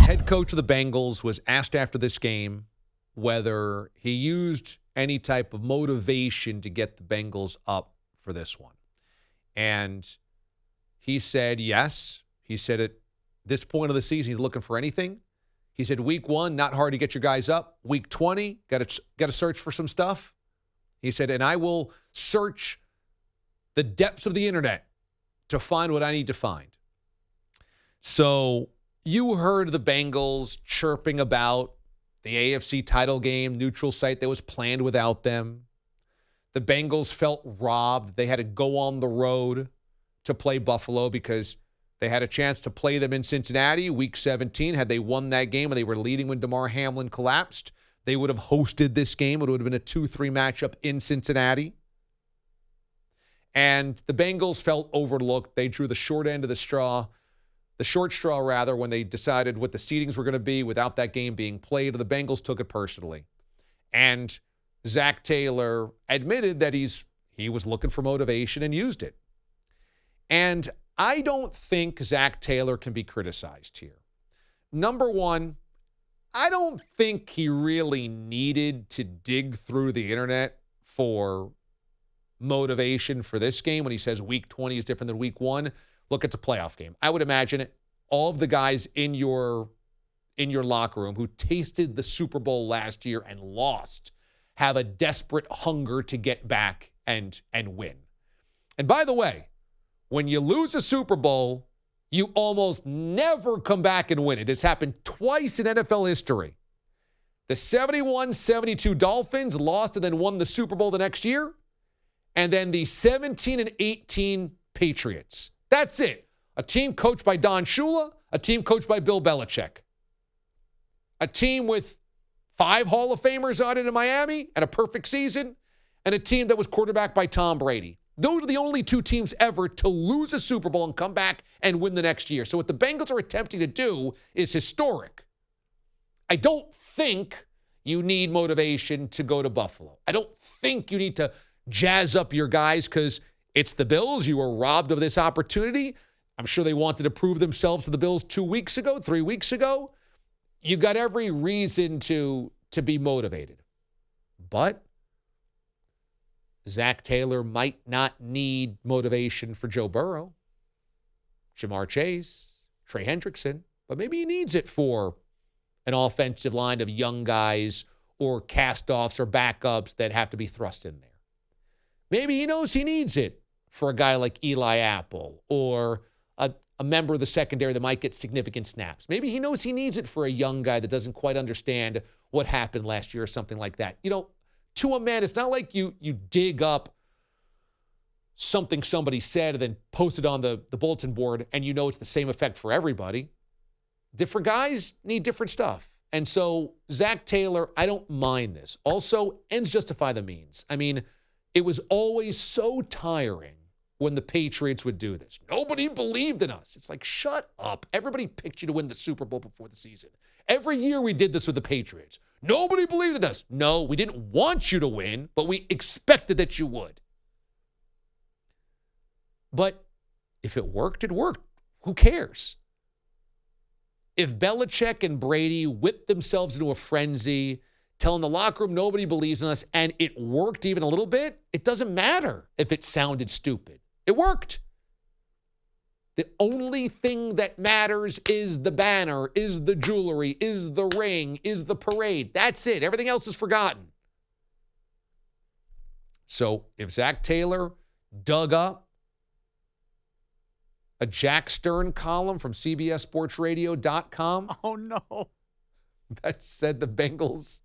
Head coach of the Bengals was asked after this game whether he used any type of motivation to get the Bengals up for this one. And he said yes. He said at this point of the season, he's looking for anything. He said week 1, not hard to get your guys up. Week 20, got to search for some stuff. He said, and I will search the depths of the internet to find what I need to find. So you heard the Bengals chirping about the AFC title game, neutral site that was planned without them. The Bengals felt robbed. They had to go on the road to play Buffalo because they had a chance to play them in Cincinnati week 17. Had they won that game and they were leading when DeMar Hamlin collapsed, they would have hosted this game. It would have been a 2-3 matchup in Cincinnati. And the Bengals felt overlooked. They drew the short end of the straw. The short straw, rather, when they decided what the seedings were going to be without that game being played. The Bengals took it personally. And Zac Taylor admitted that he was looking for motivation and used it. And I don't think Zac Taylor can be criticized here. Number one, I don't think he really needed to dig through the internet for motivation for this game when he says week 20 is different than week 1. Look, it's a playoff game. I would imagine all of the guys in your locker room who tasted the Super Bowl last year and lost have a desperate hunger to get back and win. And by the way, when you lose a Super Bowl, you almost never come back and win. It has happened twice in NFL history. The 71-72 Dolphins lost and then won the Super Bowl the next year. And then the 17-18 Patriots. That's it. A team coached by Don Shula, a team coached by Bill Belichick. A team with 5 Hall of Famers on it in Miami and a perfect season, and a team that was quarterbacked by Tom Brady. Those are the only 2 teams ever to lose a Super Bowl and come back and win the next year. So what the Bengals are attempting to do is historic. I don't think you need motivation to go to Buffalo. I don't think you need to jazz up your guys because it's the Bills. You were robbed of this opportunity. I'm sure they wanted to prove themselves to the Bills 2 weeks ago, 3 weeks ago. You got every reason to be motivated. But Zac Taylor might not need motivation for Joe Burrow, Jamar Chase, Trey Hendrickson, but maybe he needs it for an offensive line of young guys or cast-offs or backups that have to be thrust in there. Maybe he knows he needs it for a guy like Eli Apple or a member of the secondary that might get significant snaps. Maybe he knows he needs it for a young guy that doesn't quite understand what happened last year or something like that. You know, to a man, it's not like you dig up something somebody said and then post it on the bulletin board and you know it's the same effect for everybody. Different guys need different stuff. And so Zac Taylor, I don't mind this. Also, ends justify the means. I mean, it was always so tiring when the Patriots would do this. Nobody believed in us. It's like, shut up. Everybody picked you to win the Super Bowl before the season. Every year we did this with the Patriots. Nobody believed in us. No, we didn't want you to win, but we expected that you would. But if it worked, it worked. Who cares? If Belichick and Brady whipped themselves into a frenzy, telling the locker room nobody believes in us, and it worked even a little bit, it doesn't matter if it sounded stupid. It worked. The only thing that matters is the banner, is the jewelry, is the ring, is the parade. That's it. Everything else is forgotten. So if Zac Taylor dug up a Jack Stern column from CBSSportsRadio.com. Oh, no. That said the Bengals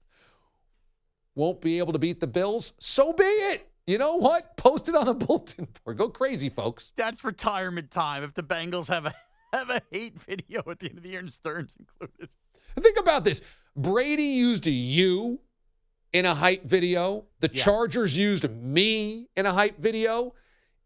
won't be able to beat the Bills, so be it. You know what? Post it on the bulletin board. Go crazy, folks. That's retirement time if the Bengals have a hate video at the end of the year and Stern's included. Think about this. Brady used you in a hype video. The Chargers used me in a hype video.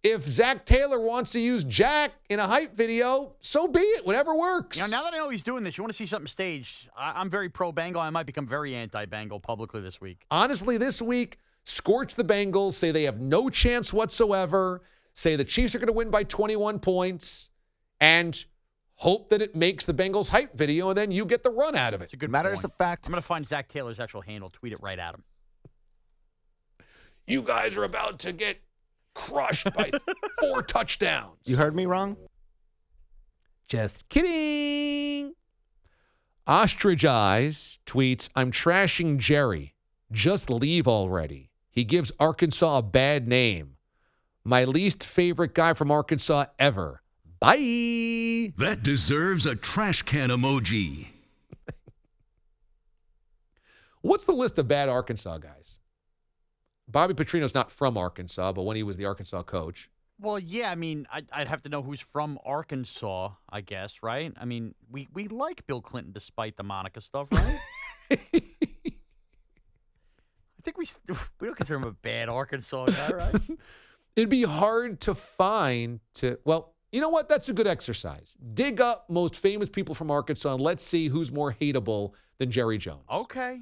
If Zac Taylor wants to use Jack in a hype video, so be it. Whatever works. You know, now that I know he's doing this, you want to see something staged. I'm very pro-Bengal. I might become very anti-Bengal publicly this week. Honestly, this week, scorch the Bengals, say they have no chance whatsoever, say the Chiefs are going to win by 21 points, and hope that it makes the Bengals hype video, and then you get the run out of it. It's a good Matters point. of fact. I'm going to find Zac Taylor's actual handle, tweet it right at him. You guys are about to get crushed by 4 touchdowns. You heard me wrong? Just kidding. Ostrich Eyes tweets, I'm trashing Jerry. Just leave already. He gives Arkansas a bad name. My least favorite guy from Arkansas ever. Bye. That deserves a trash can emoji. What's the list of bad Arkansas guys? Bobby Petrino's not from Arkansas, but when he was the Arkansas coach. Well, yeah, I mean, I'd have to know who's from Arkansas, I guess, right? I mean, we like Bill Clinton despite the Monica stuff, right? I think we don't consider him a bad Arkansas guy, right? It'd be hard to find well, you know what? That's a good exercise. Dig up most famous people from Arkansas and let's see who's more hateable than Jerry Jones. Okay.